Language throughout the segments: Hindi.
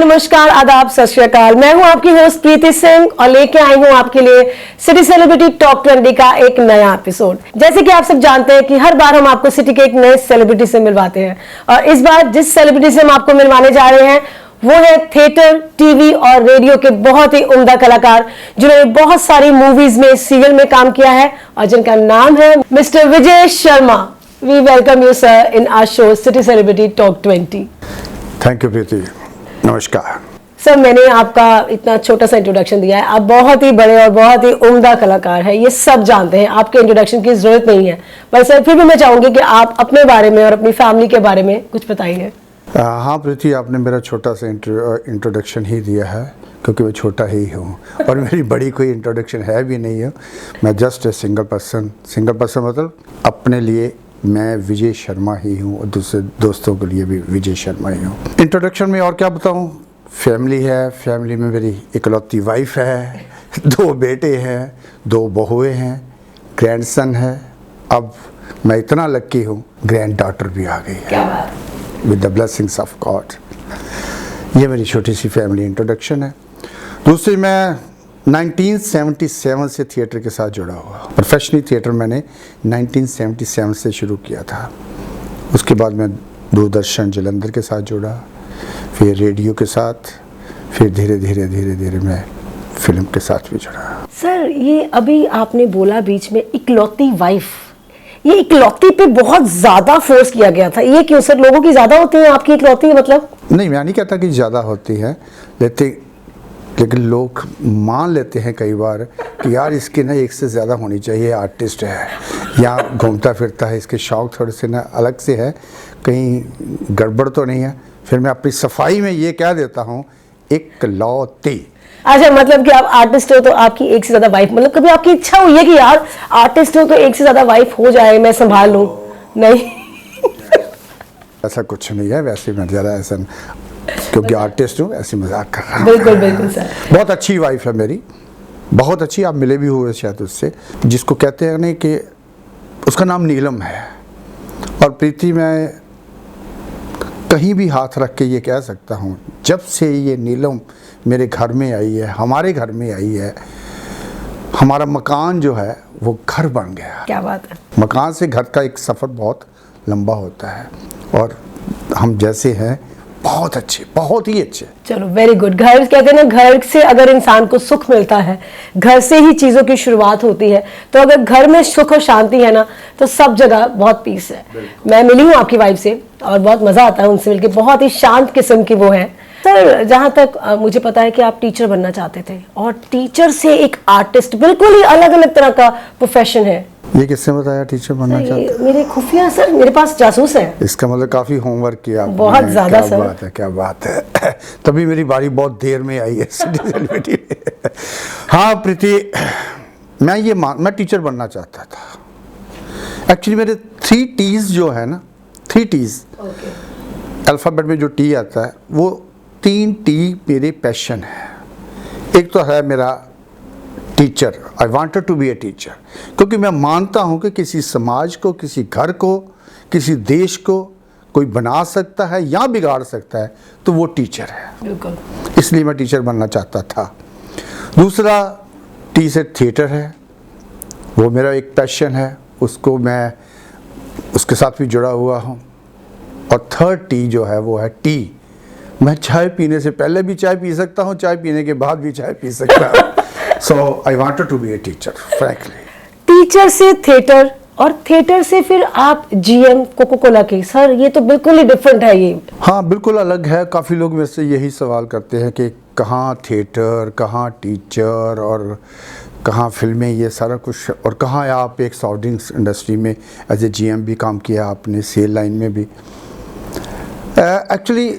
नमस्कार, आदाब, सत श्री अकाल। मैं हूं आपकी होस्ट प्रीति सिंह और लेके आई हूं आपके लिए सिटी सेलिब्रिटी टॉप 20 का एक नया एपिसोड। जैसे कि आप सब जानते हैं कि हर बार हम आपको सिटी के एक नए सेलिब्रिटी से मिलवाते हैं और इस बार जिस सेलिब्रिटी से हम आपको मिलवाने जा रहे हैं वो है थिएटर, टीवी और रेडियो के बहुत ही उम्दा कलाकार जिन्होंने बहुत सारी मूवीज में, सीरियल में काम किया है और जिनका नाम है mister Vijay Sharma. We welcome you sir in our show city celebrity top 20। Thank you Preeti, नमस्कार। सर, मैंने आपका इतना छोटा सा इंट्रोडक्शन दिया है, आप बहुत ही बड़े और बहुत ही उम्दा कलाकार हैं, ये सब जानते हैं, आपके इंट्रोडक्शन की जरूरत नहीं है। पर सर फिर भी मैं चाहूंगी कि आप अपने बारे में और अपनी फैमिली के बारे में कुछ बताइए। हाँ प्रीति, आपने मेरा छोटा सा इंट्रोडक्शन ही दिया है क्योंकि मैं छोटा ही हूँ और मेरी बड़ी कोई इंट्रोडक्शन है भी नहीं है। मैं जस्ट ए सिंगल पर्सन मतलब अपने लिए मैं विजय शर्मा ही हूँ और दूसरे दोस्तों के लिए भी विजय शर्मा ही हूँ। इंट्रोडक्शन में और क्या बताऊँ, फैमिली है, फैमिली में मेरी इकलौती वाइफ है, 2 बेटे हैं, 2 बहुएँ हैं, ग्रैंडसन है। अब मैं इतना लक्की हूँ, ग्रैंड डॉटर भी आ गई है with the blessings of God. ये मेरी छोटी सी फैमिली इंट्रोडक्शन है। दूसरी, मैं 1977 से थिएटर के साथ जुड़ा हुआ। प्रोफेशनली थिएटर मैंने 1977 से शुरू किया था। उसके बाद मैं दूरदर्शन जलंधर के साथ जुड़ा, फिर रेडियो के साथ, फिर धीरे धीरे मैं फिल्म के साथ भी जुड़ा। सर, ये अभी आपने बोला बीच में इकलौती वाइफ, ये इकलौती पे बहुत ज्यादा फोर्स किया गया था, ये क्यों सर? लोगों की ज्यादा होती है, आपकी इकलौती मतलब? नहीं, मैं नहीं कहता कि ज़्यादा होती है, लेकिन लोग मान लेते हैं कई बार कि यार इसकी ना एक से ज़्यादा होनी चाहिए, आर्टिस्ट है या घूमता फिरता है, इसके शौक़ थोड़े से ना अलग से है, कहीं गड़बड़ तो नहीं है। फिर मैं अपनी सफाई में ये कह देता हूँ, इकलौती। अच्छा, मतलब कि आप आर्टिस्ट हो तो आपकी एक से ज्यादा वाइफ, मतलब कभी आपकी इच्छा हुई है कि यार आर्टिस्ट हो तो एक से ज्यादा वाइफ हो जाए, मैं संभाल लूं? नहीं ऐसा कुछ नहीं है, वैसे मैं ज़रा ऐसा क्योंकि आर्टिस्ट हूँ, ऐसी मजाक कर रहा हूँ। बिल्कुल सर। बहुत अच्छी वाइफ है मेरी, बहुत अच्छी। आप मिले भी हुए शायद उससे, जिसको कहते हैं नहीं कि उसका नाम नीलम है। और प्रीति, मैं कहीं भी हाथ रख के ये कह सकता हूँ, जब से ये नीलम मेरे घर में आई है, हमारे घर में आई है, हमारा मकान जो है वो घर बन गया। क्या बात है। मकान से घर का एक सफ़र बहुत लंबा होता है और हम जैसे हैं बहुत अच्छे, बहुत ही अच्छे। चलो, वेरी गुड। घर कहते हैं ना, घर से अगर इंसान को सुख मिलता है, घर से ही चीज़ों की शुरुआत होती है, तो अगर घर में सुख और शांति है ना तो सब जगह बहुत पीस है। मैं मिली हूँ आपकी वाइफ से और बहुत मज़ा आता है उनसे मिलकर, बहुत ही शांत किस्म की वो है। सर, जहाँ तक मुझे पता है कि आप टीचर बनना चाहते थे और टीचर से एक आर्टिस्ट, बिल्कुल ही अलग अलग तरह का प्रोफेशन है। ये किसने बताया टीचर बनना चाहते? मेरे खुफिया सर, मेरे पास जासूस है। इसका मतलब काफी होमवर्क किया आपने। बहुत ज्यादा सर। क्या बात है तभी मेरी बारी बहुत देर में आई है सिटी में। हाँ प्रीति, मैं टीचर बनना चाहता था। एक्चुअली मेरे 3 T's जो है ना, 3 T's अल्फाबेट में जो टी आता है, वो 3 T मेरे पैशन है। एक तो है मेरा teacher, I wanted to be a teacher, क्योंकि मैं मानता हूँ कि किसी समाज को, किसी घर को, किसी देश को कोई बना सकता है या बिगाड़ सकता है तो वो टीचर है। बिल्कुल। इसलिए मैं टीचर बनना चाहता था। दूसरा टी से थिएटर है, वो मेरा एक पैशन है, उसको मैं उसके साथ भी जुड़ा हुआ हूँ। और थर्ड टी जो है वो है टी। मैं चाय पीने से पहले भी चाय पी सकता हूँ, चाय पीने के बाद भी चाय पी सकता हूँ। So I wanted to be a teacher, frankly. Teacher से थिएटर और थिएटर से फिर आप GM कोको कोला के। सर, ये तो बिल्कुल ही डिफरेंट है ये। हाँ, बिल्कुल अलग है। काफ़ी लोग मेरे से यही सवाल करते हैं कि कहाँ थिएटर, कहाँ टीचर और कहाँ फिल्में, ये सारा कुछ, और कहाँ आप एक सॉफ्ट ड्रिंक्स इंडस्ट्री में एज ए GM भी काम किया आपने, सेल लाइन में भी। एक्चुअली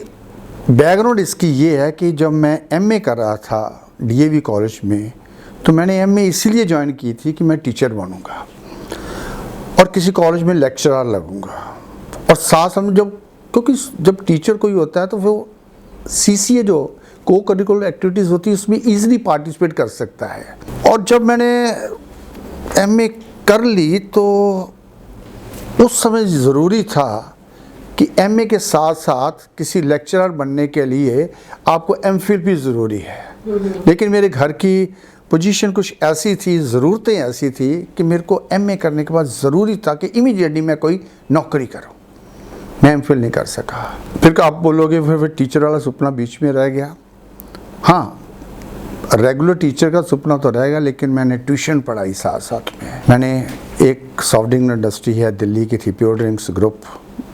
बैकग्राउंड इसकी ये है कि जब मैं MA कर रहा था DAV कॉलेज में, तो मैंने MA इसीलिए ज्वाइन की थी कि मैं टीचर बनूंगा और किसी कॉलेज में लेक्चरर लगूंगा। और साथ में क्योंकि जब टीचर कोई होता है तो वो CCA जो को करिकुलर एक्टिविटीज़ होती है उसमें ईजिली पार्टिसिपेट कर सकता है। और जब मैंने MA कर ली तो उस समय ज़रूरी था कि एमए के साथ साथ किसी लेक्चरर बनने के लिए आपको एमफिल भी ज़रूरी है। लेकिन मेरे घर की पोजीशन कुछ ऐसी थी, ज़रूरतें ऐसी थी कि मेरे को एमए करने के बाद ज़रूरी था कि इमीडिएटली मैं कोई नौकरी करूं। मैं एमफिल नहीं कर सका। फिर आप बोलोगे फिर टीचर वाला सपना बीच में रह गया। हाँ, रेगुलर टीचर का सपना तो रहेगा, लेकिन मैंने ट्यूशन पढ़ाई साथ साथ में। मैंने एक सॉफ्ट ड्रिंक इंडस्ट्री है दिल्ली की थी, प्योर ड्रिंक्स ग्रुप,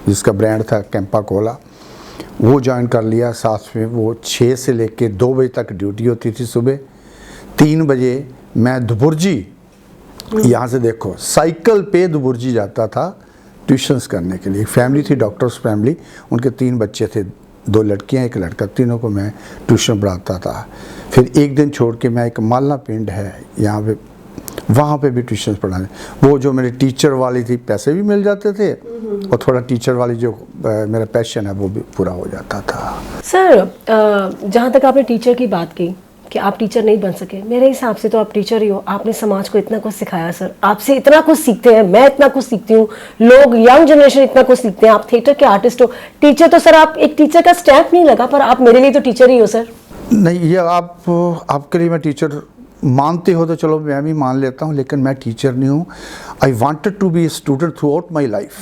जिसका ब्रांड था कैंपा कोला, वो ज्वाइन कर लिया साथ में। वो 6 से लेके 2 बजे तक ड्यूटी होती थी। सुबह 3 बजे मैं दुबुर्जी, यहाँ से देखो, साइकिल पे दुबुर्जी जाता था ट्यूशन्स करने के लिए। फैमिली थी, डॉक्टर्स फैमिली, उनके 3 बच्चे थे, 2 लड़कियां 1 लड़का, तीनों को मैं ट्यूशन पढ़ाता था। फिर एक दिन छोड़ के मैं एक मालना पिंड है यहाँ पे, वहाँ पे भी ट्यूशन पढ़ाने। वो जो मेरी टीचर वाली थी, पैसे भी मिल जाते थे और थोड़ा टीचर वाली जो मेरा पैशन है वो भी पूरा हो जाता था। सर, जहाँ तक आपने टीचर की बात की कि आप टीचर नहीं बन सके, मेरे हिसाब से तो आप टीचर ही हो। आपने समाज को इतना कुछ सिखाया सर, आपसे इतना कुछ सीखते हैं, मैं इतना कुछ सीखती हूँ, लोग यंग जनरेशन इतना कुछ सीखते हैं। आप थिएटर के आर्टिस्ट हो, टीचर तो सर, आप एक टीचर का स्टैम्प नहीं लगा, पर आप मेरे लिए तो टीचर ही हो सर। नहीं, ये आपके लिए मैं टीचर मानते हो तो चलो मैं भी मान लेता हूँ, लेकिन मैं टीचर नहीं हूँ। I wanted to be a student throughout my life.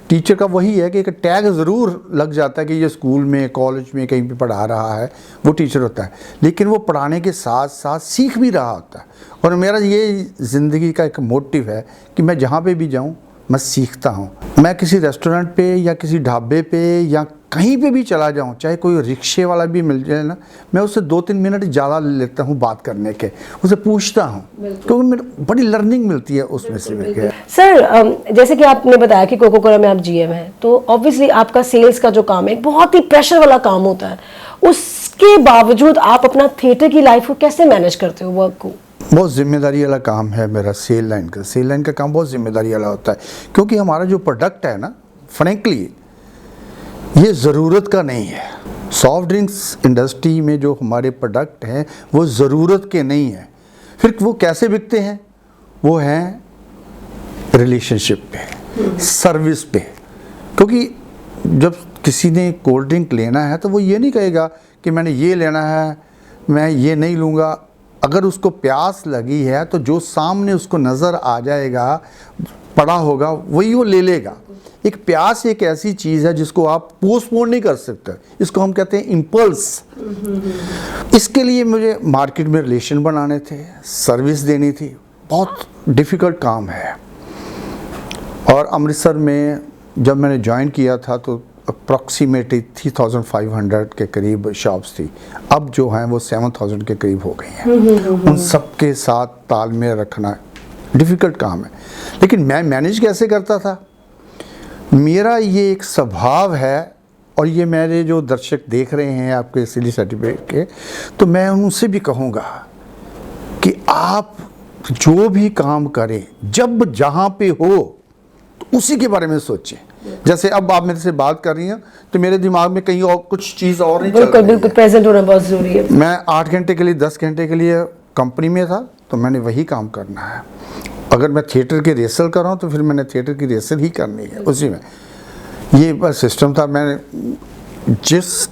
Teacher का वही है कि एक टैग ज़रूर लग जाता है कि ये स्कूल में, कॉलेज में कहीं पे पढ़ा रहा है, वो टीचर होता है, लेकिन वो पढ़ाने के साथ साथ सीख भी रहा होता है। और मेरा ये ज़िंदगी का एक मोटिव है कि मैं जहाँ पे भी जाऊँ मैं सीखता हूँ। मैं किसी रेस्टोरेंट पे या किसी ढाबे पे या कहीं पे भी चला जाऊँ, चाहे कोई रिक्शे वाला भी मिल जाए ना, मैं उससे 2-3 मिनट ज़्यादा ले लेता हूँ बात करने के, उसे पूछता हूँ, क्योंकि मेरे बड़ी लर्निंग मिलती है उसमें से। सर, जैसे कि आपने बताया कि कोको कोला में आप जीएम हैं, तो ऑब्वियसली आपका सेल्स का जो काम है बहुत ही प्रेशर वाला काम होता है। उसके बावजूद आप अपना थिएटर की लाइफ को कैसे मैनेज करते हो, वर्क को? बहुत जिम्मेदारी वाला काम है मेरा सेल लाइन का काम बहुत जिम्मेदारी वाला होता है, क्योंकि हमारा जो प्रोडक्ट है ना, फ्रेंकली ये ज़रूरत का नहीं है। सॉफ्ट ड्रिंक्स इंडस्ट्री में जो हमारे प्रोडक्ट हैं वो ज़रूरत के नहीं है। फिर वो कैसे बिकते हैं? वो हैं रिलेशनशिप पे, सर्विस पे। क्योंकि जब किसी ने कोल्ड ड्रिंक लेना है तो वो ये नहीं कहेगा कि मैंने ये लेना है, मैं ये नहीं लूँगा। अगर उसको प्यास लगी है तो जो सामने उसको नज़र आ जाएगा, पड़ा होगा, वही वो ले लेगा। एक प्यास एक ऐसी चीज़ है जिसको आप पोस्टपोन नहीं कर सकते, इसको हम कहते हैं इम्पल्स। इसके लिए मुझे मार्केट में रिलेशन बनाने थे, सर्विस देनी थी, बहुत डिफ़िकल्ट काम है। और अमृतसर में जब मैंने ज्वाइन किया था तो अप्रॉक्सीमेटली 3500 के करीब शॉप्स थी। अब जो हैं वो 7000 के करीब हो गई हैं। उन सब के साथ तालमेल रखना डिफ़िकल्ट काम है, लेकिन मैं मैनेज कैसे करता था? मेरा ये एक स्वभाव है, और ये मेरे जो दर्शक देख रहे हैं आपके सिली सर्टिफिकेट के, तो मैं उनसे भी कहूँगा कि आप जो भी काम करें, जब जहाँ पे हो तो उसी के बारे में सोचें। जैसे अब आप मेरे से बात कर रही हैं तो मेरे दिमाग में कहीं और कुछ चीज़ और नहीं चल रही है। बिल्कुल प्रेजेंट होना बहुत ज़रूरी है। मैं 8 घंटे के लिए 10 घंटे के लिए कंपनी में था, तो मैंने वही काम करना है। अगर मैं थिएटर की रिहर्सल कर रहा हूँ तो फिर मैंने थिएटर की रिहर्सल ही करनी है उसी में। ये बस सिस्टम था। मैं जिस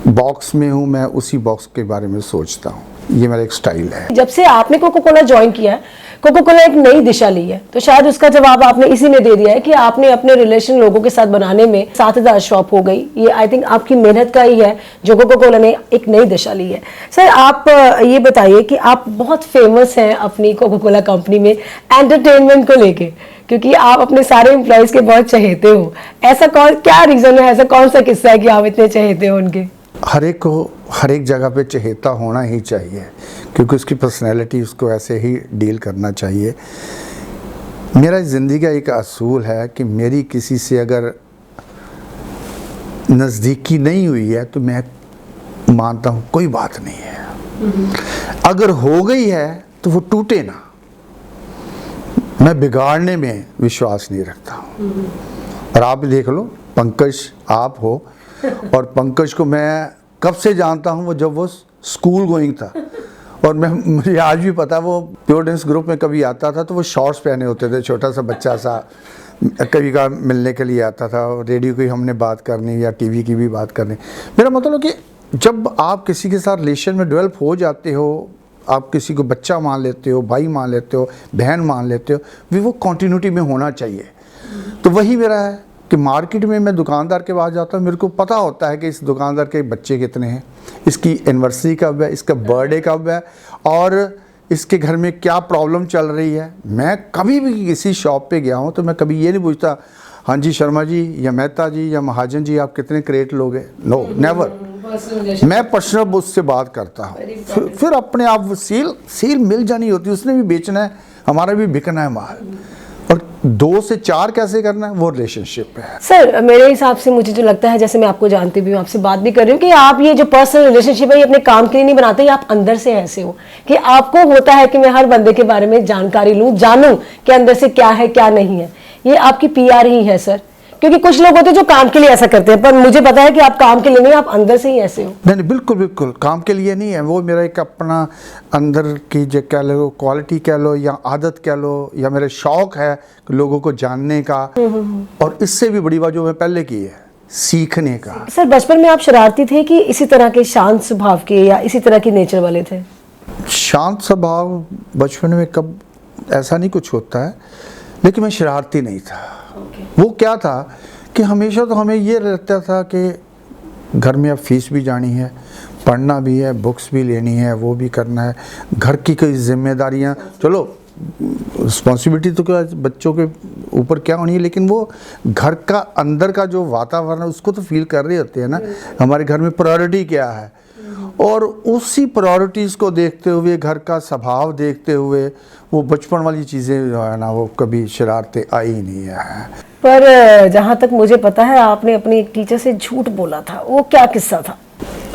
बॉक्स में हूँ मैं उसी बॉक्स के बारे में सोचता हूँ। ये मेरा एक स्टाइल है। जब से आपने कोको कोला ज्वाइन किया है, कोको कोला एक नई दिशा ली है, तो शायद उसका जवाब आपने इसी में दे दिया है कि आपने अपने रिलेशन लोगों के साथ बनाने में 7000 शॉप हो गई। ये आई थिंक आपकी मेहनत का ही है जो कोको कोला ने एक नई दिशा ली है। सर, आप ये बताइए कि आप बहुत फेमस हैं अपनी कोको कोला कंपनी में एंटरटेनमेंट को लेके, क्योंकि आप अपने सारे एम्प्लॉयज के बहुत चहेते हो। ऐसा क्या रीजन है, ऐसा कौन सा किस्सा है कि आप इतने चहेते हो उनके? हर एक को हर एक जगह पे चहेता होना ही चाहिए, क्योंकि उसकी पर्सनैलिटी उसको ऐसे ही डील करना चाहिए। मेरा ज़िंदगी का एक असूल है कि मेरी किसी से अगर नज़दीकी नहीं हुई है तो मैं मानता हूँ कोई बात नहीं है। अगर हो गई है तो वो टूटे ना। मैं बिगाड़ने में विश्वास नहीं रखता हूँ। और आप देख लो, पंकज आप हो, और पंकज को मैं कब से जानता हूँ, वो जब वो स्कूल गोइंग था। और मुझे आज भी पता, वो प्योर ड्रिंक्स ग्रुप में कभी आता था तो वो शॉर्ट्स पहने होते थे, छोटा सा बच्चा सा। कभी कभार मिलने के लिए आता था, रेडियो की हमने बात करनी या टीवी की भी बात करनी। मेरा मतलब कि जब आप किसी के साथ रिलेशन में डेवलप हो जाते हो, आप किसी को बच्चा मान लेते हो, भाई मान लेते हो, बहन मान लेते हो, भी वो कंटिन्यूटी में होना चाहिए। तो वही मेरा है कि मार्केट में मैं दुकानदार के पास जाता हूँ, मेरे को पता होता है कि इस दुकानदार के बच्चे कितने हैं, इसकी एनिवर्सरी कब है, इसका बर्थडे कब है, और इसके घर में क्या प्रॉब्लम चल रही है। मैं कभी भी किसी शॉप पे गया हूँ तो मैं कभी ये नहीं पूछता, हाँ जी शर्मा जी या मेहता जी या महाजन जी आप कितने क्रेट लोगे, नो नेवर। मैं पर्सनल उससे बात करता हूँ, फिर अपने आप सेल मिल जानी होती है। उसने भी बेचना है, हमारा भी बिकना है माल, और 2 से 4 कैसे करना है वो रिलेशनशिप है। सर मेरे हिसाब से मुझे जो लगता है, जैसे मैं आपको जानती भी हूँ, आपसे बात भी कर रही हूँ, कि आप ये जो पर्सनल रिलेशनशिप है ये अपने काम के लिए नहीं बनाते, ये आप अंदर से ऐसे हो कि आपको होता है कि मैं हर बंदे के बारे में जानकारी लूँ, जानूं कि अंदर से क्या है क्या नहीं है। ये आपकी PR ही है सर, क्योंकि कुछ लोग होते हैं जो काम के लिए ऐसा करते हैं, पर मुझे पता है कि आप काम के लिए नहीं, आप अंदर से ही ऐसे हो। नहीं बिल्कुल बिल्कुल काम के लिए नहीं है, वो मेरा एक अपना अंदर की जो कह लो क्वालिटी कह लो या आदत कह लो, या मेरा शौक है लोगों को जानने का। और इससे भी बड़ी बात जो मैं पहले की है, सीखने का। सर बचपन में आप शरारती थे कि इसी तरह के शांत स्वभाव के या इसी तरह की नेचर वाले थे? शांत स्वभाव बचपन में कब ऐसा नहीं कुछ होता है, लेकिन मैं शरारती नहीं था। वो क्या था कि हमेशा तो हमें ये रहता था कि घर में अब फीस भी जानी है, पढ़ना भी है, बुक्स भी लेनी है, वो भी करना है, घर की कई जिम्मेदारियां, चलो रिस्पॉन्सिबिलिटी तो क्या बच्चों के ऊपर क्या होनी है, लेकिन वो घर का अंदर का जो वातावरण है उसको तो फील कर रहे होते हैं ना, हमारे घर में प्रायोरिटी क्या है। और उसी प्रायोरिटीज़ को देखते हुए, घर का स्वभाव देखते हुए, वो बचपन वाली चीज़ें जो है ना वो कभी शरारतें आई ही नहीं है। पर जहाँ तक मुझे पता है आपने अपनी एक टीचर से झूठ बोला था, वो क्या किस्सा था?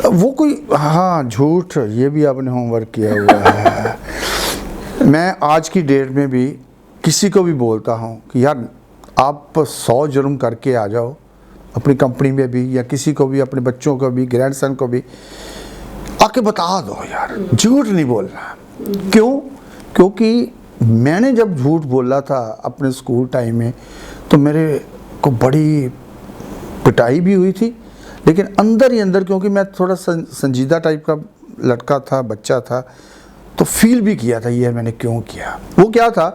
वो कोई, हाँ झूठ, ये भी आपने होमवर्क किया हुआ है। मैं आज की डेट में भी किसी को भी बोलता हूँ कि यार आप 100 जुर्म करके आ जाओ अपनी कंपनी में भी, या किसी को भी, अपने बच्चों को भी, ग्रैंडसन को भी आके बता दो यार, झूठ नहीं बोलना। क्यों? क्योंकि मैंने जब झूठ बोला था अपने स्कूल टाइम में तो मेरे को बड़ी पिटाई भी हुई थी, लेकिन अंदर ही अंदर, क्योंकि मैं थोड़ा संजीदा टाइप का लड़का था, बच्चा था, तो फील भी किया था ये मैंने क्यों किया। वो क्या था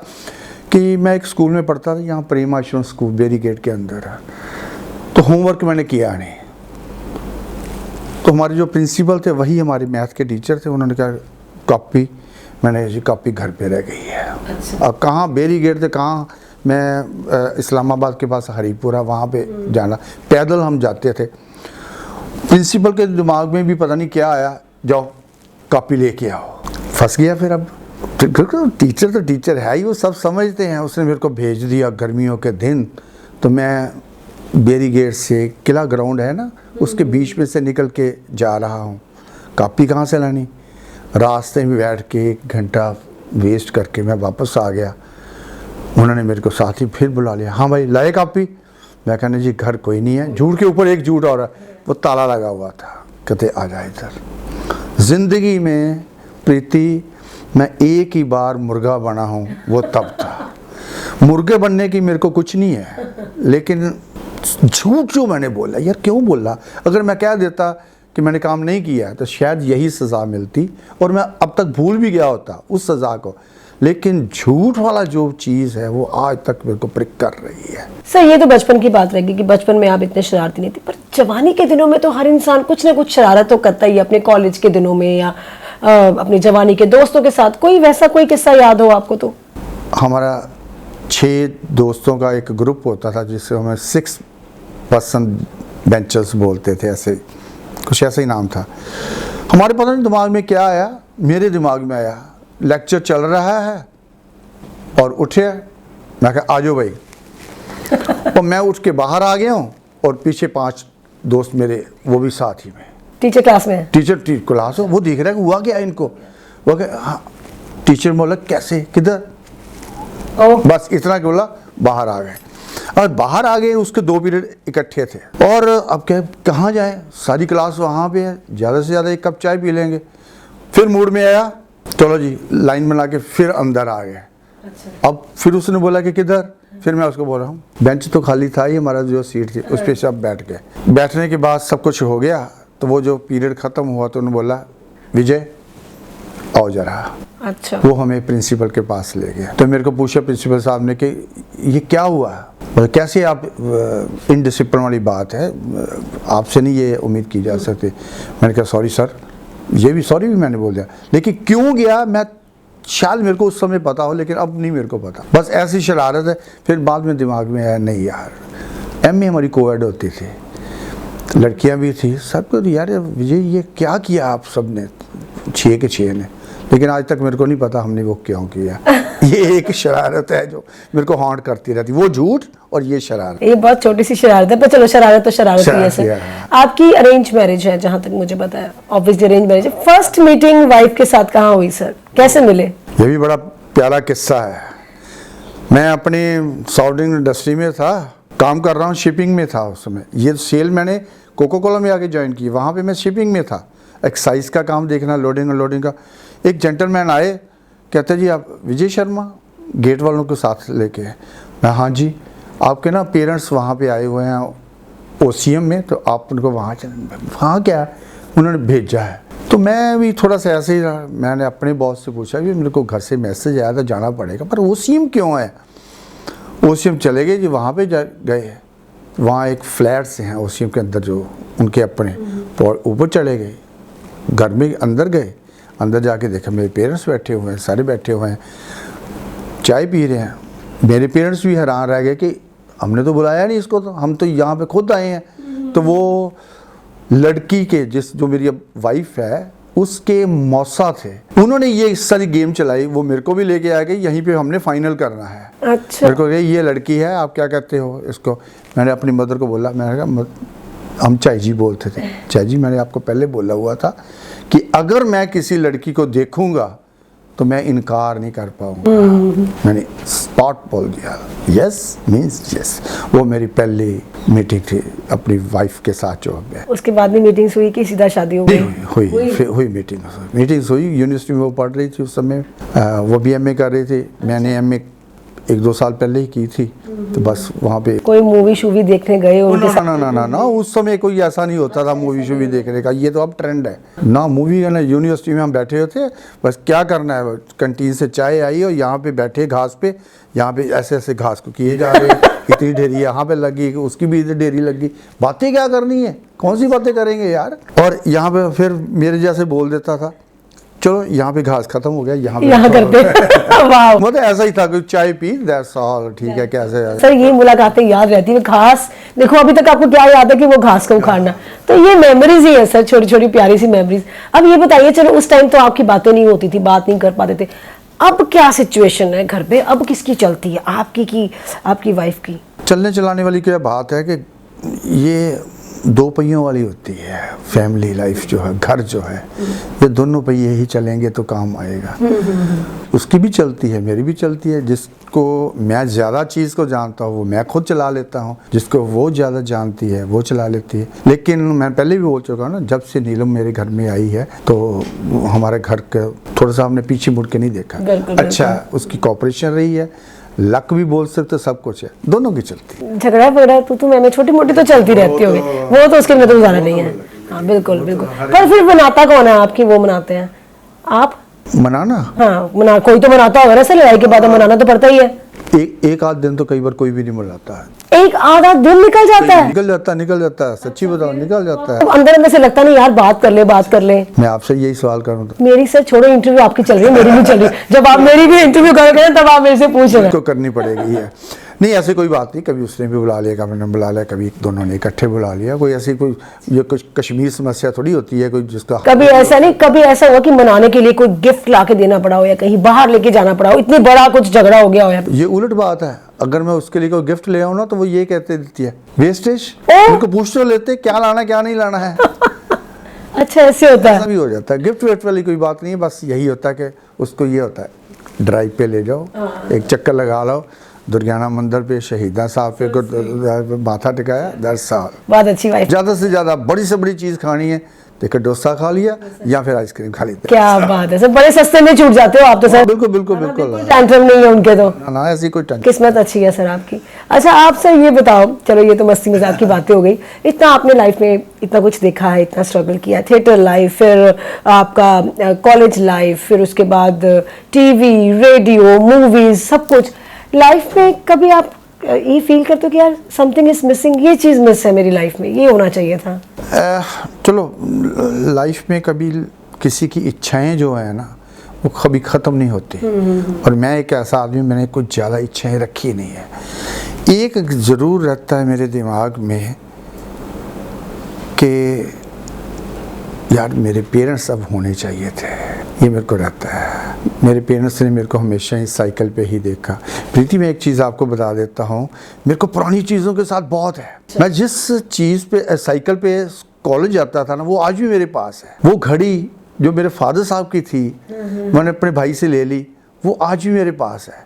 कि मैं एक स्कूल में पढ़ता था, यहाँ Prem Ashram school berry gate के अंदर है, तो होमवर्क मैंने किया नहीं, तो हमारे जो प्रिंसिपल थे वही हमारे मैथ के टीचर थे, उन्होंने कहा कॉपी, मैंने ये कॉपी घर पे रह गई है। अच्छा। अब कहाँ बेरी गेट थे, कहाँ मैं इस्लामाबाद के पास हरीपुरा, वहाँ पे जाना, पैदल हम जाते थे। प्रिंसिपल के दिमाग में भी पता नहीं क्या आया, जाओ कॉपी लेके आओ। फंस गया फिर। अब टीचर तो टीचर है ही, वो सब समझते हैं। उसने मेरे को भेज दिया गर्मियों के दिन, तो मैं बेरी गेट से किला ग्राउंड है ना, उसके बीच में से निकल के जा रहा हूँ। कॉपी कहाँ से लानी, रास्ते में बैठ के 1 घंटा वेस्ट करके मैं वापस आ गया। उन्होंने मेरे को साथ ही फिर बुला लिया, हाँ भाई लाए कॉपी? मैं कहने जी घर कोई नहीं है। झूठ के ऊपर एक झूठ और, वो ताला लगा हुआ था, कहते आ जा इधर। ज़िंदगी में प्रीति मैं एक ही बार मुर्गा बना हूँ, वो तब था। मुर्गे बनने की मेरे को कुछ नहीं है, लेकिन झूठ जो मैंने बोला, यार क्यों बोला? अगर मैं कह देता कि मैंने काम नहीं किया तो शायद यही सज़ा मिलती और मैं अब तक भूल भी गया होता उस सज़ा को। लेकिन झूठ वाला जो चीज़ है वो आज तक मेरे को प्रिक कर रही है। सर ये तो बचपन की बात रहेगी कि बचपन में आप इतने शरारती नहीं थे, पर जवानी के दिनों में तो हर इंसान कुछ ना कुछ शरारत तो करता ही है। अपने कॉलेज के दिनों में या अपनी जवानी के दोस्तों के साथ कोई वैसा कोई किस्सा याद हो आपको? तो हमारा 6 दोस्तों का एक ग्रुप होता था जिससे हमें 6 पर्सन बेंचर्स बोलते थे, ऐसे कुछ ऐसा ही नाम था। हमारे पता नहीं दिमाग में क्या आया, मेरे दिमाग में आया लेक्चर चल रहा है और उठे, मैं कहा आ जाओ भाई। और मैं उठ के बाहर आ गया हूँ और पीछे 5 दोस्त मेरे, वो भी साथ ही में। टीचर क्लास में? टीचर क्लास हो, वो देख रहा है कि हुआ क्या इनको। वो कहे हाँ, टीचर बोला कैसे, किधर? बस इतना बोला, बाहर आ गए। और बाहर आ गए, उसके 2 पीरियड इकट्ठे थे और अब क्या कहाँ जाए, सारी क्लास वहाँ पे है, ज़्यादा से ज़्यादा 1 कप चाय पी लेंगे। फिर मूड में आया, चलो जी लाइन बना के फिर अंदर आ गए। अच्छा। अब फिर उसने बोला कि किधर? फिर मैं उसको बोल रहा हूँ बेंच तो खाली था, ये हमारा जो सीट थी उस पर सब बैठ गए। बैठने के बाद सब कुछ हो गया, तो वो जो पीरियड ख़त्म हुआ तो उन्होंने बोला विजय आओ जरा। अच्छा। वो हमें प्रिंसिपल के पास ले गया। तो मेरे को पूछा प्रिंसिपल साहब ने कि ये क्या हुआ, बोले कैसे आप इनडिसिप्लिन वाली बात है, आपसे नहीं ये उम्मीद की जा सकती। मैंने कहा सॉरी सर, ये भी सॉरी भी मैंने बोल दिया, लेकिन क्यों गया मैं शायद मेरे को उस समय पता हो, लेकिन अब नहीं मेरे को पता, बस ऐसी शरारत है। फिर बाद में दिमाग में आया नहीं यार, एमए हमारी कोएड होती थी, लड़कियां भी थी, सब कुछ। यार विजय ये क्या किया आप सब ने, 6 के 6 ने, लेकिन आज तक मेरे को नहीं पता हमने वो क्यों किया। ये एक शरारत है जो मेरे को हॉन्ट करती रहती, वो झूठ और ये शरारत। ये बहुत छोटी सी शरारत है, पर चलो शरारत तो शरारत ही है सर। आपकी अरेंज मैरिज है जहां तक मुझे पता है, ऑब्वियसली अरेंज मैरिज है। फर्स्ट मीटिंग वाइफ के साथ कहाँ हुई सर, कैसे मिले? ये भी बड़ा प्यारा किस्सा है। मैं अपनी सॉफ्टवेयर इंडस्ट्री में था, काम कर रहा हूँ, शिपिंग में था उस समय। ये सेल मैंने कोको कोला में आके ज्वाइन की, वहाँ पे मैं शिपिंग में था, एक्साइज का काम देखना, लोडिंग अनलोडिंग का। एक जेंटलमैन आए, कहते जी आप विजय शर्मा, गेट वालों को साथ लेके। मैं हाँ जी, आपके ना पेरेंट्स वहाँ पे आए हुए हैं ओसीएम में, तो आप उनको वहाँ चलें। वहाँ क्या उन्होंने भेजा है, तो मैं भी थोड़ा सा ऐसे ही रहा। मैंने अपने बॉस से पूछा कि मेरे को घर से मैसेज आया था जाना पड़ेगा, पर ओसीएम क्यों है? ओसीएम चले गए जी, वहाँ पे गए, वहाँ एक फ्लैट्स हैं ओसीएम के अंदर जो उनके अपने, ऊपर चले गए, घर में अंदर गए, अंदर जाके देखा मेरे पेरेंट्स बैठे हुए हैं, सारे बैठे हुए हैं, चाय पी रहे हैं। मेरे पेरेंट्स भी हैरान रह गए कि हमने तो बुलाया नहीं इसको, तो हम तो यहाँ पे खुद आए हैं। तो वो लड़की के जो मेरी अब वाइफ है उसके मौसा थे, उन्होंने ये सारी गेम चलाई, वो मेरे को भी लेके आ गई, यहीं पे हमने फाइनल करना है। अच्छा। मेरे को ये लड़की है, आप क्या कहते हो इसको? मैंने अपनी मदर को बोला, मैंने कहा हम चाय जी बोलते थे, चाय जी मैंने आपको पहले बोला हुआ था कि अगर मैं किसी लड़की को देखूंगा तो मैं इनकार नहीं कर पाऊंगा। मैंने स्पॉट बोल दिया, यस मीन्स यस। वो मेरी पहली मीटिंग थी अपनी वाइफ के साथ जो है। उसके बाद में मीटिंग्स हुई कि सीधा शादी हो गई? हुई मीटिंग्स हुई। यूनिवर्सिटी में वो पढ़ रही थी उस समय, वो भी एमए कर रही थी, मैंने एमए 1-2 साल पहले ही की थी। तो बस वहाँ पे कोई मूवी शूवी देखने गए हो उनके साथ? ना, उस समय कोई ऐसा नहीं होता था मूवी शूवी देखने का, ये तो अब ट्रेंड है ना। मूवी का ना, यूनिवर्सिटी में हम बैठे होते, बस क्या करना है, कैंटीन से चाय आई और यहाँ पे बैठे घास पे, यहाँ पे ऐसे ऐसे घास को किए जा रहे, इतनी ढेरी यहाँ पे लगी, उसकी भी इतनी ढेरी लगी, बातें क्या करनी है, कौन सी बातें करेंगे यार। और यहाँ पे फिर मेरे जैसे बोल देता था, चलो यहाँ पे घास खत्म हो गया, यहाँ करते। वाह, मतलब ऐसा ही था कि चाय पी, दैट्स ऑल, ठीक है। कैसे सर ये मुलाकातें याद रहती है? घास देखो, अभी तक आपको क्या याद है कि वो घास को उखाड़ना, तो ये मेमोरीज ही है सर, छोटी छोटी प्यारी सी मेमोरीज। अब ये बताइए, चलो उस टाइम तो आपकी बातें नहीं होती थी, बात नहीं कर पाते थे, अब क्या सिचुएशन है घर पे? अब किसकी चलती है, आपकी की आपकी वाइफ की? चलने चलाने वाली क्या बात है कि ये 2 पहियों वाली होती है फैमिली लाइफ जो है, घर जो है, ये दोनों पहिए ही चलेंगे तो काम आएगा। उसकी भी चलती है, मेरी भी चलती है। जिसको मैं ज़्यादा चीज़ को जानता हूँ वो मैं खुद चला लेता हूँ, जिसको वो ज़्यादा जानती है वो चला लेती है। लेकिन मैं पहले भी बोल चुका हूँ ना, जब से नीलम मेरे घर में आई है तो हमारे घर का थोड़ा सा हमने पीछे मुड़ के नहीं देखा। अच्छा, उसकी कॉपरेशन रही है, लक भी बोल सकते, सब कुछ है, दोनों की चलती। झगड़ा वगड़ा तो मैं छोटी मोटी तो चलती रहती होगी, वो तो उसके में तो गुजारा नहीं है। हाँ बिल्कुल बिल्कुल। पर फिर मनाता कौन है आपकी? वो मनाते हैं आप? मनाना, हाँ कोई तो मनाता होगा ना सर, लड़ाई के बाद मनाना तो पड़ता ही है। एक आध दिन तो कई बार कोई भी नहीं मनाता है, एक आधा दिन निकल जाता है? निकल जाता है, सच्ची बताओ निकल जाता है। तो अंदर अंदर से लगता नहीं यार बात कर ले। मैं आपसे यही सवाल करूँ तो मेरी सर छोड़ो, इंटरव्यू आपकी चल रही है, मेरी भी चल रही है। जब आप मेरी भी इंटरव्यू करोगे तब आप मेरे से पूछ रहे तो करनी पड़ेगी है। नहीं ऐसी कोई बात नहीं, कभी उसने भी बुला लिया, कभी मैंने बुला लिया, कभी दोनों ने इकट्ठे बुला लिया। कोई ऐसी कोई ये कुछ कश्मीर समस्या थोड़ी होती है कोई जिसका। कभी ऐसा नहीं, कभी ऐसा हुआ कि मनाने के लिए कोई गिफ्ट ला के देना पड़ा हो या कहीं बाहर लेके जाना पड़ा हो, इतनी बड़ा कुछ झगड़ा हो गया हो? ये उलट बात है, अगर मैं उसके लिए कोई गिफ्ट ले आऊँ ना तो वो ये कहते देती है वेस्टेज, उनको पूछ तो लेते क्या लाना क्या नहीं लाना है। अच्छा ऐसे होता है? ऐसा भी हो जाता है। गिफ्ट विफ्ट वाली कोई बात नहीं है, बस यही होता है कि उसको ये होता है ड्राइव पे ले जाओ, एक चक्कर लगा लो, दुर्गाना मंदिर पे शहीदा साहब पे माथा टिकाया, 10 साल। बहुत अच्छी वाइफ। ज़्यादा से ज़्यादा बड़ी से बड़ी चीज़ खानी है तो डोसा खा लिया या फिर आइसक्रीम खा ली। क्या बात है सर, बड़े सस्ते में छूट जाते हो आप तो सर। बिल्कुल बिल्कुल बिल्कुल, टेंशन नहीं है उनके तो। ना ऐसी कोई टेंशन। किस्मत अच्छी है सर आपकी। अच्छा आप सर ये बताओ, चलो ये तो मस्ती मजाक की बातें हो गई, इतना आपने लाइफ में इतना कुछ देखा है, इतना स्ट्रगल किया, थिएटर लाइफ, फिर आपका कॉलेज लाइफ, फिर उसके बाद टीवी, रेडियो, मूवीज, सब कुछ लाइफ में कभी आप ये फील करते हो कि यार समथिंग इज मिसिंग, ये चीज़ मिस है मेरी लाइफ में, ये होना चाहिए था? चलो लाइफ में कभी किसी की इच्छाएं जो है ना वो कभी ख़त्म नहीं होती। और मैं एक ऐसा आदमी, मैंने कुछ ज़्यादा इच्छाएं रखी नहीं है। एक ज़रूर रहता है मेरे दिमाग में कि यार मेरे पेरेंट्स अब होने चाहिए थे, ये मेरे को रहता है। मेरे पेरेंट्स ने मेरे को हमेशा ही साइकिल पे ही देखा। प्रीति मैं एक चीज़ आपको बता देता हूँ, मेरे को पुरानी चीज़ों के साथ बहुत है। मैं जिस चीज़ पे साइकिल पे कॉलेज जाता था ना वो आज भी मेरे पास है। वो घड़ी जो मेरे फादर साहब की थी मैंने अपने भाई से ले ली, वो आज भी मेरे पास है।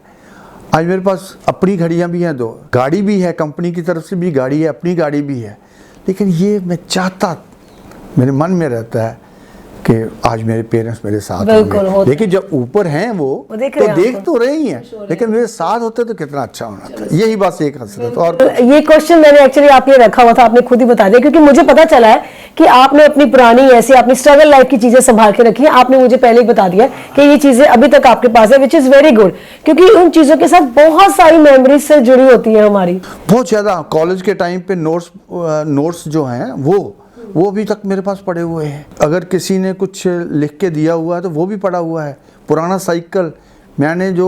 आज मेरे पास अपनी घड़ियाँ भी हैं, 2 गाड़ी भी है, कंपनी की तरफ से भी गाड़ी है, अपनी गाड़ी भी है। लेकिन ये मैं चाहता, मेरे मन में रहता है कि आज मेरे पेरेंट्स मेरे साथ होंगे। लेकिन जब ऊपर हैं वो तो देख तो रहे ही हैं, लेकिन मेरे साथ होते तो कितना अच्छा होना था। यही बस एक हसरत। और ये क्वेश्चन मैंने एक्चुअली आप लिए रखा हुआ था, आपने खुद ही बता दिया, क्योंकि मुझे पता चला है कि आपने अपनी पुरानी ऐसी अपनी स्ट्रगल लाइफ की चीजें संभाल के रखी है। आपने मुझे पहले ही बता दिया कि ये चीजें अभी तक आपके पास है, विच इज वेरी गुड, क्योंकि उन चीजों के साथ बहुत सारी मेमोरीज से जुड़ी होती है हमारी। बहुत ज्यादा कॉलेज के टाइम पे नोट्स जो हैं वो अभी तक मेरे पास पड़े हुए हैं। अगर किसी ने कुछ लिख के दिया हुआ है तो वो भी पड़ा हुआ है। पुराना साइकिल मैंने जो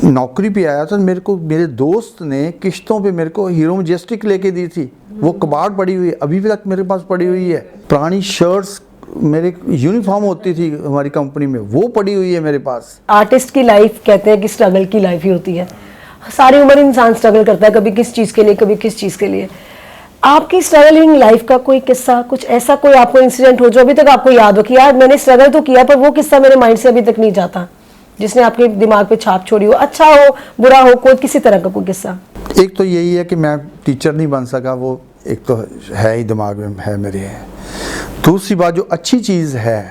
नौकरी पे आया था, मेरे को मेरे दोस्त ने किश्तों पे मेरे को हीरो मैजेस्टिक लेके दी थी, वो कबाड़ पड़ी हुई है, अभी भी तक मेरे पास पड़ी हुई है। पुरानी शर्ट्स, मेरे यूनिफॉर्म होती थी हमारी कंपनी में, वो पड़ी हुई है मेरे पास। आर्टिस्ट की लाइफ कहते हैं कि स्ट्रगल की लाइफ ही होती है। सारी उम्र इंसान स्ट्रगल करता है, कभी किस चीज़ के लिए, कभी किस चीज़ के लिए। आपकी स्ट्रगलिंग लाइफ का कोई किस्सा, कुछ ऐसा कोई आपको इंसिडेंट हो जो अभी तक आपको याद हो कि यार मैंने स्ट्रगल तो किया पर वो किस्सा मेरे माइंड से अभी तक नहीं जाता, जिसने आपके दिमाग पे छाप छोड़ी हो, अच्छा हो बुरा हो, कोई किसी तरह का कोई किस्सा? एक तो यही है कि मैं टीचर नहीं बन सका, वो एक तो है ही दिमाग में है मेरे। दूसरी बात जो अच्छी चीज़ है,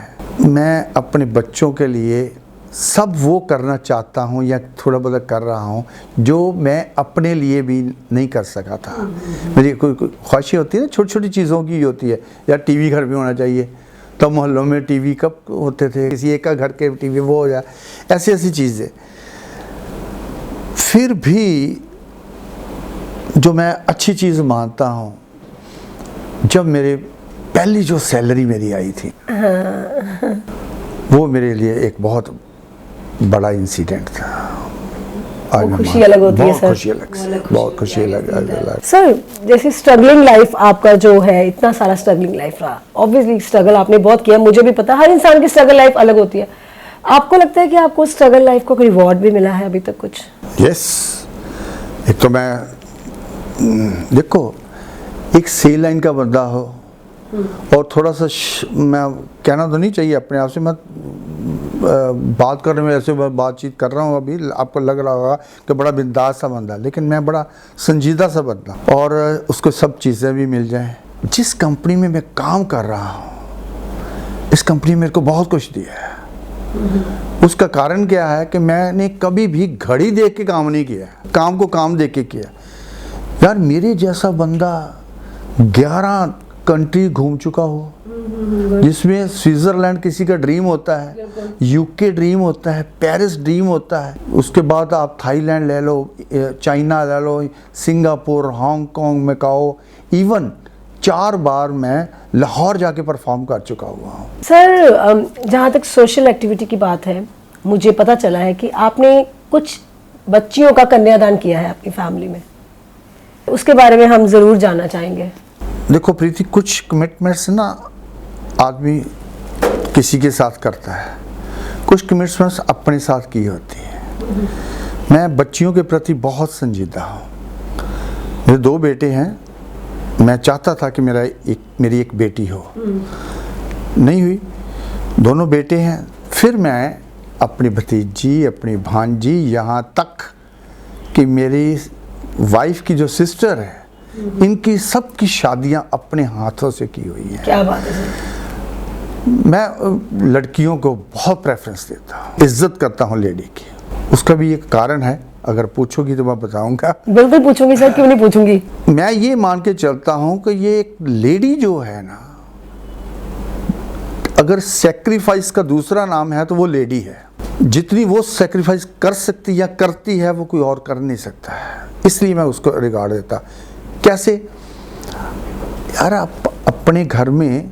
मैं अपने बच्चों के लिए सब वो करना चाहता हूँ या थोड़ा बहुत कर रहा हूँ जो मैं अपने लिए भी नहीं कर सका था। मेरी कोई ख्वाहिशें होती है ना, छोटी छोटी चीज़ों की होती है, या टीवी घर में होना चाहिए, तो मोहल्लों में टीवी कब होते थे, किसी एक का घर के टीवी वो हो जाए, ऐसी ऐसी चीज़ें। फिर भी जो मैं अच्छी चीज़ मानता हूँ, जब मेरे पहली जो सैलरी मेरी आई थी वो मेरे लिए एक बहुत बड़ा इंसिडेंट था। वो खुशी अलग होती है सर, बहुत खुशी अलग। सर जैसे स्ट्रगलिंग लाइफ आपका जो है, इतना सारा स्ट्रगलिंग लाइफ रहा, ऑब्वियसली स्ट्रगल आपने बहुत किया, मुझे भी पता, हर इंसान की स्ट्रगल लाइफ अलग होती है। आपको लगता है कि आपको स्ट्रगल लाइफ को कोई रिवॉर्ड भी मिला है अभी तक कुछ? यस, एक तो मैं देखो, एक सेल लाइन का बंदा हो और थोड़ा सा मैं कहना तो नहीं चाहिए अपने आप से, मैं बात करने में ऐसे बातचीत कर रहा हूँ, अभी आपको लग रहा होगा कि बड़ा बिंदास सा बंदा, लेकिन मैं बड़ा संजीदा सा बंदा, और उसको सब चीज़ें भी मिल जाएं। जिस कंपनी में मैं काम कर रहा हूँ, इस कंपनी ने मेरे को बहुत कुछ दिया है। उसका कारण क्या है कि मैंने कभी भी घड़ी देख के काम नहीं किया, काम को काम देख के किया। यार मेरे जैसा बंदा 11 कंट्री घूम चुका हो, जिसमें स्विट्जरलैंड किसी का ड्रीम होता है, यूके ड्रीम होता है, पेरिस ड्रीम होता है, उसके बाद आप थाईलैंड ले लो, चाइना ले लो, सिंगापुर, हांगकांग, मैकाओ, इवन 4 बार मैं लाहौर जाके परफॉर्म कर चुका हुआ हूँ। सर जहाँ तक सोशल एक्टिविटी की बात है, मुझे पता चला है कि आपने कुछ बच्चियों का कन्यादान किया है अपनी फैमिली में, उसके बारे में हम ज़रूर जानना चाहेंगे। देखो प्रीति, कुछ कमिटमेंट्स ना आदमी किसी के साथ करता है, कुछ कमिटमेंट्स अपने साथ की होती है। मैं बच्चियों के प्रति बहुत संजीदा हूँ। मेरे 2 बेटे हैं, मैं चाहता था कि मेरी एक बेटी हो, नहीं हुई, दोनों बेटे हैं। फिर मैं अपनी भतीजी, अपनी भांजी, यहाँ तक कि मेरी वाइफ की जो सिस्टर है, इनकी सबकी शादियां अपने हाथों से की हुई हैं। क्या बात है सर। मैं लड़कियों को बहुत प्रेफरेंस देता हूँ, इज्जत करता हूँ लेडी की। उसका भी एक कारण है, अगर पूछोगी तो मैं बताऊंगा। बिल्कुल पूछूंगी सर, क्यों नहीं पूछूंगी। मैं ये मान के चलता हूँ कि ये एक लेडी जो है ना, अगर सेक्रीफाइस का दूसरा नाम है तो वो लेडी है। जितनी वो सेक्रीफाइस कर सकती या करती है वो कोई और कर नहीं सकता है, इसलिए मैं उसको रिगार्ड देता। कैसे यार, आप अपने घर में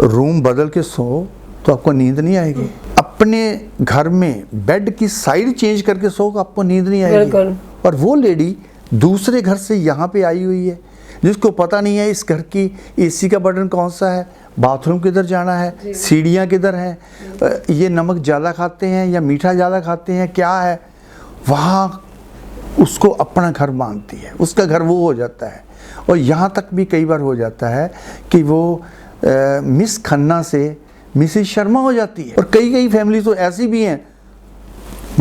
रूम बदल के सो तो आपको नींद नहीं आएगी। अपने घर में बेड की साइड चेंज करके सो तो आपको नींद नहीं आएगी। बिल्कुल। और वो लेडी दूसरे घर से यहाँ पे आई हुई है, जिसको पता नहीं है इस घर की एसी का बटन कौन सा है, बाथरूम किधर जाना है, सीढ़ियाँ किधर हैं, ये नमक ज़्यादा खाते हैं या मीठा ज़्यादा खाते हैं, क्या है। वहाँ उसको अपना घर मानती है, उसका घर वो हो जाता है। और यहाँ तक भी कई बार हो जाता है कि वो मिस खन्ना से मिसेस शर्मा हो जाती है। और कई फैमिली तो ऐसी भी हैं,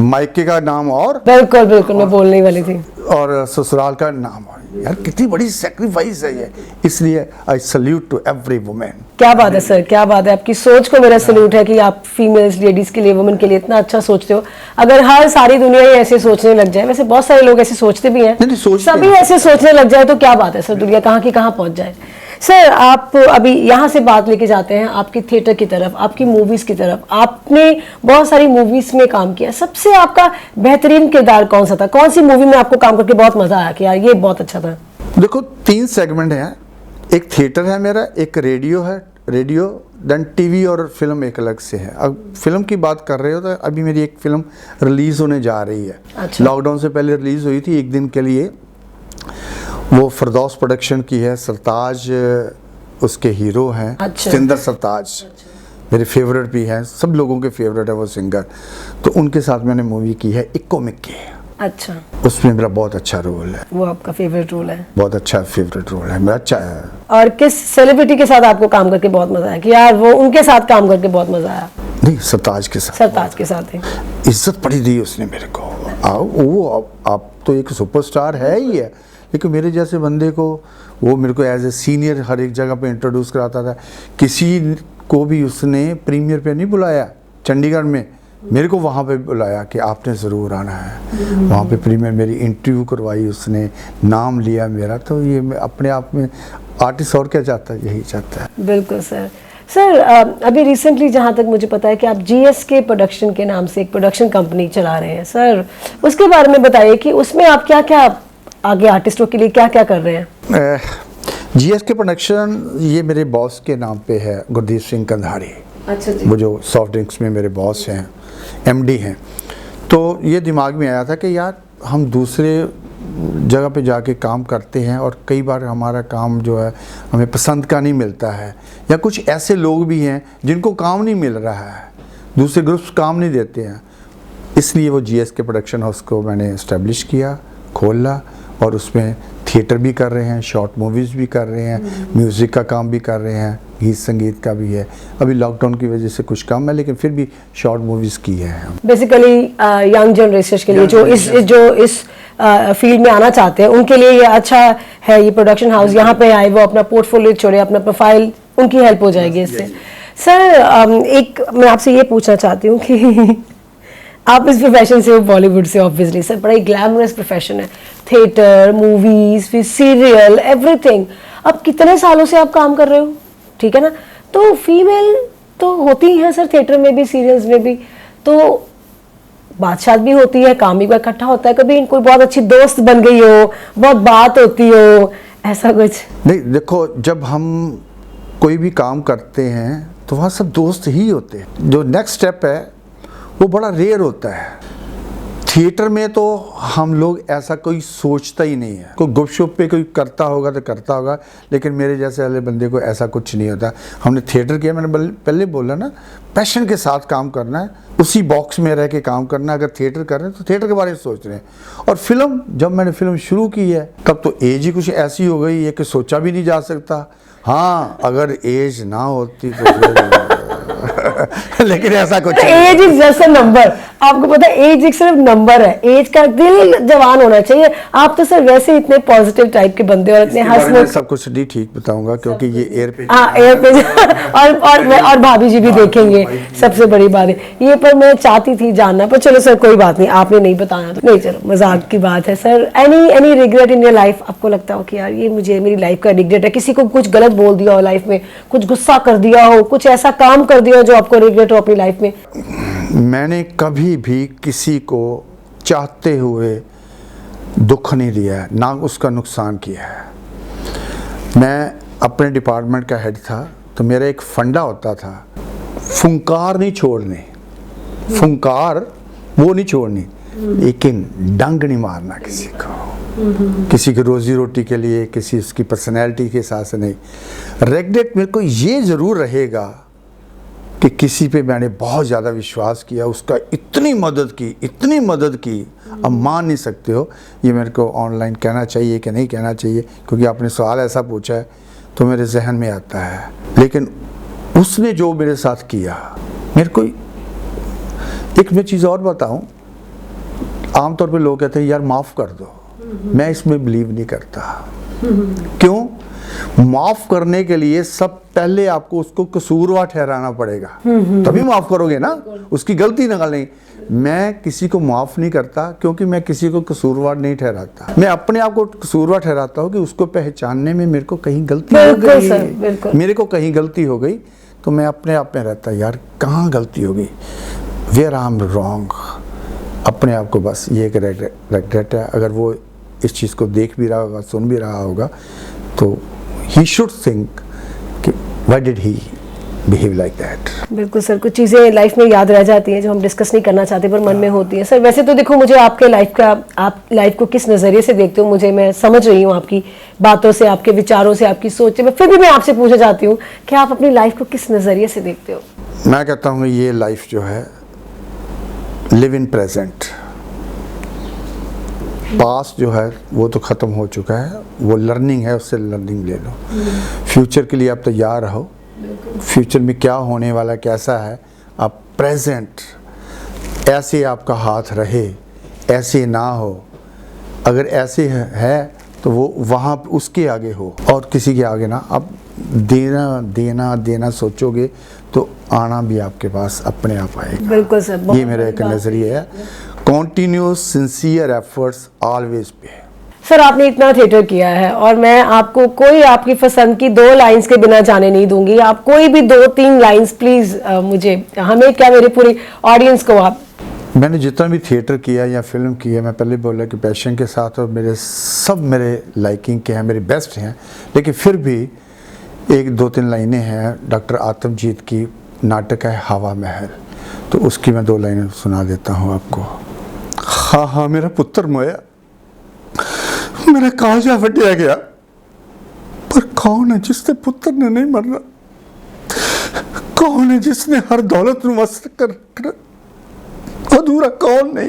मायके का नाम और बिल्कुल बिल्कुल, मैं बोलने ही वाली थी। और ससुराल का नाम और। यार कितनी बड़ी सेक्रीफाइस है ये, इसलिए I salute to every women. क्या बात है सर, क्या बात है। आपकी सोच को मेरा सल्यूट है कि आप फीमेल्स, लेडीज के लिए, वुमेन के लिए इतना अच्छा सोचते हो। अगर हर सारी दुनिया ही ऐसे सोचने लग जाए, वैसे बहुत सारे लोग ऐसे सोचते भी हैं, नहीं, सोचते सभी हैं। ऐसे सोचने लग जाए तो क्या बात है सर, दुनिया कहाँ की कहाँ पहुंच जाए। सर आप अभी यहाँ से बात लेके जाते हैं आपकी थिएटर की तरफ, आपकी मूवीज की तरफ। आपने बहुत सारी मूवीज में काम किया, सबसे आपका बेहतरीन किरदार कौन सा था? कौन सी मूवी में आपको काम करके बहुत मजा आया कि यार ये बहुत अच्छा था? देखो 3 सेगमेंट हैं, एक थिएटर है मेरा, एक रेडियो है, रेडियो देन टीवी और फिल्म एक अलग से है। अब फिल्म की बात कर रहे हो तो अभी मेरी एक फिल्म रिलीज होने जा रही है। अच्छा। लॉकडाउन से पहले रिलीज हुई थी एक दिन के लिए, वो फरदौस प्रोडक्शन की है। सरताज उसके हीरो हैं। अच्छा। सतिंदर सरताज मेरे फेवरेट भी हैं, सब लोगों के फेवरेट है वो सिंगर। तो उनके साथ मैंने मूवी की है इक्को मिक्की। अच्छा, उसमें मेरा बहुत अच्छा रोल है, वो आपका फेवरेट रोल है? बहुत अच्छा फेवरेट रोल है मेरा, अच्छा है। और किस सेलिब्रिटी के साथ आपको काम करके बहुत मजा आया कि यार वो उनके साथ काम करके बहुत मजा आया? नहीं, सरताज के साथ। सरताज के साथ ही इज्जत बड़ी दी उसने मेरे को। आप तो एक सुपरस्टार है ही है, लेकिन मेरे जैसे बंदे को वो मेरे को एज ए सीनियर हर एक जगह पे इंट्रोड्यूस कराता था। किसी को भी उसने प्रीमियर पे नहीं बुलाया चंडीगढ़ में, मेरे को वहाँ पे बुलाया कि आपने ज़रूर आना है। वहाँ पे प्रीमियर मेरी इंटरव्यू करवाई उसने, नाम लिया मेरा। तो ये अपने आप में आर्टिस्ट और क्या चाहता है, यही चाहता है। बिल्कुल सर। सर अभी रिसेंटली जहाँ तक मुझे पता है कि आप GSK प्रोडक्शन के नाम से एक प्रोडक्शन कंपनी चला रहे हैं। सर उसके बारे में बताइए कि उसमें आप क्या क्या आगे आर्टिस्टों के लिए क्या क्या कर रहे हैं? GSK प्रोडक्शन ये मेरे बॉस के नाम पे है, गुरदीप सिंह कंधारी। अच्छा जी। वो जो सॉफ्ट ड्रिंक्स में मेरे बॉस हैं, MD हैं। तो ये दिमाग में आया था कि यार हम दूसरे जगह पे जाके काम करते हैं और कई बार हमारा काम जो है हमें पसंद का नहीं मिलता है, या कुछ ऐसे लोग भी हैं जिनको काम नहीं मिल रहा है, दूसरे ग्रुप्स काम नहीं देते हैं। इसलिए वो GSK प्रोडक्शन हाउस को मैंने इस्टेब्लिश किया, खोला, और उसमें थिएटर भी कर रहे हैं, शॉर्ट मूवीज़ भी कर रहे हैं, म्यूज़िक का काम भी कर रहे हैं, गीत संगीत का भी है। अभी लॉकडाउन की वजह से कुछ कम है, लेकिन फिर भी शॉर्ट मूवीज़ की है। बेसिकली यंग जनरेशन के लिए जो इस फील्ड में आना चाहते हैं उनके लिए ये अच्छा है, ये प्रोडक्शन हाउस यहाँ पे आए, वो अपना पोर्टफोलियो छोड़े, अपना प्रोफाइल, उनकी हेल्प हो जाएगी इससे। सर एक मैं आपसे ये पूछना चाहती हूँ कि आप इस प्रोफेशन से हो बॉलीवुड से, ऑब्वियसली सर बड़ा ही ग्लैमरस प्रोफेशन है, थिएटर, मूवीज, फिर सीरियल, एवरीथिंग। अब कितने सालों से आप काम कर रहे हो, ठीक है ना? तो फीमेल तो होती ही है सर, थिएटर में भी, सीरियल्स में भी, तो बादशाह भी होती है, काम भी इकट्ठा होता है। कभी कोई बहुत अच्छी दोस्त बन गई हो, बहुत बात होती हो, ऐसा कुछ? नहीं, देखो जब हम कोई भी काम करते हैं तो वहाँ सब दोस्त ही होते हैं। जो नेक्स्ट स्टेप है वो बड़ा रेयर होता है। थिएटर में तो हम लोग ऐसा कोई सोचता ही नहीं है, कोई गुपशुप पे कोई करता होगा तो करता होगा, लेकिन मेरे जैसे वाले बंदे को ऐसा कुछ नहीं होता। हमने थिएटर किया, मैंने पहले बोला ना, पैशन के साथ काम करना है, उसी बॉक्स में रह के काम करना है। अगर थिएटर कर रहे हैं तो थिएटर के बारे में सोच रहे हैं। और फिल्म, जब मैंने फिल्म शुरू की है तब तो एज ही कुछ ऐसी हो गई है कि सोचा भी नहीं जा सकता। हाँ, अगर एज ना होती तो लेकिन ऐसा कुछ age is just a number. आपको पता है एज एक सिर्फ नंबर है, एज का दिल जवान होना चाहिए। आप तो सर वैसे इतने पॉजिटिव टाइप के बंदे और इतने हंसमुख। सब कुछ नहीं ठीक बताऊंगा क्योंकि ये एयर पे एयर पे और भाभी जी भी देखेंगे, सबसे बड़ी बात है ये। पर मैं चाहती थी जानना, पर चलो सर कोई बात नहीं, आपने नहीं बताना तो नहीं, चलो मजाक की बात है। Sir any regret in your life? आपको लगता हो कि यार ये मुझे मेरी लाइफ का रिग्रेट है, किसी को कुछ गलत बोल दिया हो लाइफ में, कुछ गुस्सा कर दिया हो, कुछ ऐसा काम कर दिया हो जो आपको रिग्रेट हो अपनी लाइफ में? मैंने कभी भी किसी को चाहते हुए दुख नहीं दिया है, ना उसका नुकसान किया है। मैं अपने डिपार्टमेंट का हेड था तो मेरा एक फंडा होता था, फुंकार नहीं छोड़नी, फुंकार वो नहीं छोड़नी, लेकिन डंग नहीं मारना किसी को, किसी की रोजी रोटी के लिए, किसी उसकी पर्सनैलिटी के हिसाब से नहीं। रेग्रेट मेरे को ये ज़रूर रहेगा कि किसी पे मैंने बहुत ज़्यादा विश्वास किया, उसका इतनी मदद की, अब मान नहीं सकते हो ये मेरे को ऑनलाइन कहना चाहिए कि नहीं कहना चाहिए, क्योंकि आपने सवाल ऐसा पूछा है तो मेरे जहन में आता है। लेकिन उसने जो मेरे साथ किया, मेरे को एक मैं चीज़ और बताऊं, आमतौर पे लोग कहते हैं यार माफ़ कर दो, मैं इसमें बिलीव नहीं करता। क्यों? माफ करने के लिए सब पहले आपको उसको कसूरवार ठहराना पड़ेगा, तभी माफ करोगे ना, उसकी गलती निकालेंगे। मैं किसी को माफ नहीं करता क्योंकि मैं किसी को कसूरवार नहीं ठहराता, मैं अपने आप को कसूरवार ठहराता हूँ कि उसको पहचानने में मेरे को कहीं गलती हो गई, मेरे को कहीं गलती हो गई तो मैं अपने आप में रहता यार कहाँ गलती हो गई, वेयर आई एम रॉन्ग। अपने आप को बस ये एक रेग्रेट है। अगर वो इस चीज़ को देख भी रहा होगा, सुन भी रहा होगा, तो he should think कि why did he behave like that। बिल्कुल सर, कुछ चीज़ें लाइफ में याद रह जाती हैं जो हम डिस्कस नहीं करना चाहते पर मन में होती है। सर वैसे तो देखो मुझे आपके लाइफ का, आप लाइफ को किस नज़रिए से देखते हो मुझे, मैं समझ रही हूँ आपकी बातों से, आपके विचारों से, आपकी सोच से, फिर भी मैं आपसे पूछना चाहती हूँ कि आप अपनी लाइफ को किस नज़रिए से देखते हो? मैं कहता हूँ ये लाइफ जो है, लिव इन प्रेजेंट। पास्ट जो है वो तो ख़त्म हो चुका है, वो लर्निंग है, उससे लर्निंग ले लो। फ्यूचर के लिए आप तैयार रहो, फ्यूचर में क्या होने वाला कैसा है, आप प्रेजेंट ऐसे आपका हाथ रहे, ऐसे ना हो। अगर ऐसे है तो वो वहाँ उसके आगे हो और किसी के आगे ना। आप देना सोचोगे तो आना भी आपके पास अपने आप आएगा। बिल्कुल सर, ये मेरा एक नज़रिया है। कॉन्टिन्यूस सिंसियर एफर्ट्स ऑलवेज पे। सर आपने इतना थिएटर किया है और मैं आपको कोई आपकी पसंद की 2 लाइंस के बिना जाने नहीं दूंगी। आप कोई भी 2-3 लाइंस प्लीज मुझे, हमें क्या मेरी पूरी ऑडियंस को आप। मैंने जितना भी थिएटर किया या फिल्म की है, मैं पहले बोला कि पैशन के साथ, और मेरे लाइकिंग के हैं, मेरे बेस्ट हैं। लेकिन फिर भी 1-2-3 लाइनें हैं डॉक्टर आत्मजीत की, नाटक है हवा महल, तो उसकी मैं 2 लाइनें सुना देता हूँ आपको। हाँ हाँ मेरा पुत्र मोया, मेरा काजा वड्या गया, पर कौन है जिसने पुत्र ने नहीं मरना? कौन है जिसने हर दौलत ਨੂੰ ਵਸ ਕਰ ਰੱਖਣਾ? अधूरा कौन नहीं?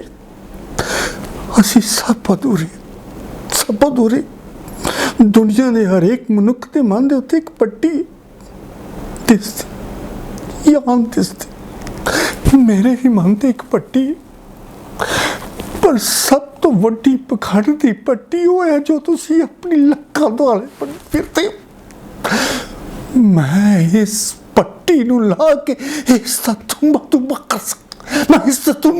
ਅਸੀਂ सब अधूरे। दुनिया ਦੇ हर एक मनुख ਦੇ ਮਨ ਦੇ ਉੱਤੇ ਇੱਕ ਪੱਟੀ ਦਿਸਦੀ, ਯਾਨ ਦਿਸਦੀ। ਮੇਰੇ ਵੀ ਮਨ ਤੇ ਇੱਕ ਪੱਟੀ, ਪਰ ਸਭ ਤੋਂ ਵੱਡੀ ਪਖੰਡ ਦੀ ਪੱਟੀ ਉਹ ਹੈ ਜੋ ਤੁਸੀਂ ਆਪਣੀ ਲੱਖਾਂ ਦੁਆਲੇ ਬਣ ਫਿਰਦੇ ਹੋ। ਮੈਂ ਇਸ ਪੱਟੀ ਨੂੰ ਲਾ ਕੇ ਇਸ ਦਾ ਤੁੰਬਾ ਕਰ ਸਕਦਾ, मैं इससे तुम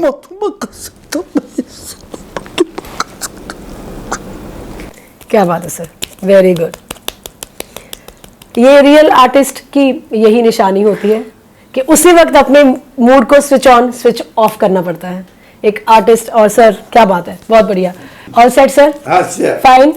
कर सकता हूँ। क्या बात है सर, वेरी गुड। ये रियल आर्टिस्ट की यही निशानी होती है कि उसी वक्त अपने मूड को स्विच ऑन स्विच ऑफ करना पड़ता है एक आर्टिस्ट। और सर क्या बात है, बहुत बढ़िया। और सेट सर? फाइन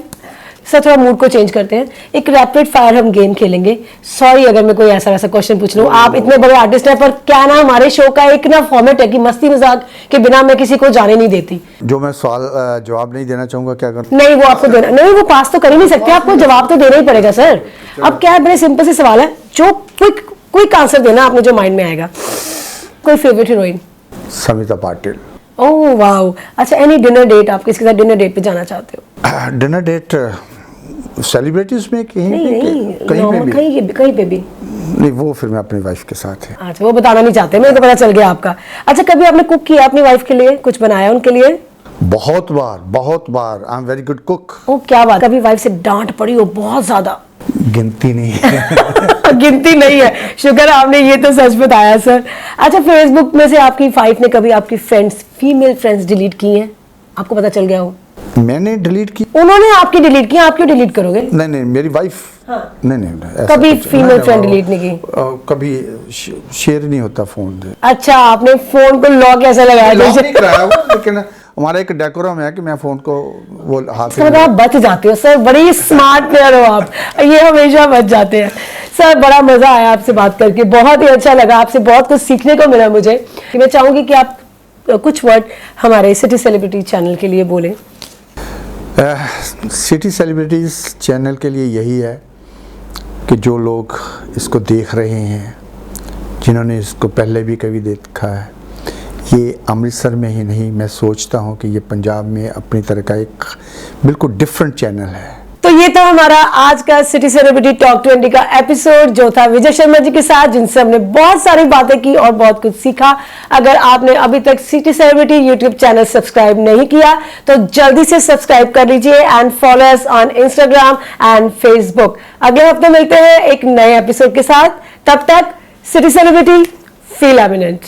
सर, थोड़ा मूड को चेंज करते हैं, एक रैपिड फायर हम गेम खेलेंगे। सॉरी अगर मैं कोई ऐसा क्वेश्चन पूछ लूँ, आप इतने बड़े आर्टिस्ट हैं, पर क्या ना हमारे शो का एक ना फॉर्मेट है कि मस्ती मजाक के बिना मैं किसी को जाने नहीं देती। जो मैं सवाल जवाब नहीं देना चाहूंगा, क्या करूं? नहीं, वो आपको देना नहीं, वो पास तो कर ही नहीं सकते, आपको जवाब तो देना ही पड़ेगा सर। अब क्या है, बड़े सिंपल से सवाल है, जो क्विक आंसर देना आपने, जो माइंड में आएगा। कोई favourite heroine? Samita Patil. Oh wow, अच्छा एनी डिनर डेट, आप किसके साथ डिनर डेट पे जाना चाहते हो? डिनर डेट सेलिब्रिटीज में कहीं पे भी? कहीं पे भी नहीं, वो फिर मैं अपनी वाइफ के साथ है। अच्छा, वो बताना नहीं चाहते, मेरे को पता चल गया आपका। अच्छा, कभी आपने कुक किया अपनी वाइफ के लिए, कुछ बनाया उनके लिए? बहुत बार। I am very good cook. ओ क्या बात, कभी वाइफ से डांट पड़ी हो बहुत ज्यादा? गिनती नहीं है। गिनती नहीं है, शुक्र आपने ये तो सच बताया सर। अच्छा, फेसबुक में से आपकी वाइफ ने कभी आपकी फ्रेंड्स, फीमेल फ्रेंड्स डिलीट की हैं, आपको पता चल गया हो? मैंने डिलीट की? उन्होंने आपकी डिलीट की, आप क्यों डिलीट करोगे? नहीं, मेरी वाइफ। हाँ। नहीं, ऐसा कभी कुछ- फीमेल नहीं, फ्रेंड वो- डिलीट नहीं की? कभी शेयर नहीं होता फोन से। अच्छा, आपने फोन को लॉक कैसे लगाया? लॉक जैसे नहीं कराया वो, लेकिन हमारा एक डेकोरम है कि मैं फोन को वो हाथ सर आप बच जाते हो सर, बड़ी स्मार्ट प्लेयर हो आप, ये हमेशा बच जाते हैं। सर बड़ा मजा आया आपसे बात करके, बहुत ही अच्छा लगा, आपसे बहुत कुछ सीखने को मिला मुझे। मैं चाहूंगी कि आप कुछ वर्ड हमारे सिटी सेलिब्रिटी चैनल के लिए बोलें। सिटी सेलिब्रिटीज़ चैनल के लिए यही है कि जो लोग इसको देख रहे हैं, जिन्होंने इसको पहले भी कभी देखा है, ये अमृतसर में ही नहीं, मैं सोचता हूँ कि ये पंजाब में अपनी तरह का एक बिल्कुल डिफरेंट चैनल है। तो ये था हमारा आज का सिटी सेलिब्रिटी टॉक 20 का एपिसोड, जो था विजय शर्मा जी के साथ, जिनसे हमने बहुत सारी बातें की और बहुत कुछ सीखा। अगर आपने अभी तक city celebrity YouTube channel subscribe नहीं किया तो जल्दी से सब्सक्राइब कर लीजिए and follow us on Instagram and Facebook. अगले हफ्ते मिलते हैं एक नए एपिसोड के साथ, तब तक सिटी सेलिब्रिटी फील एमिनेंट।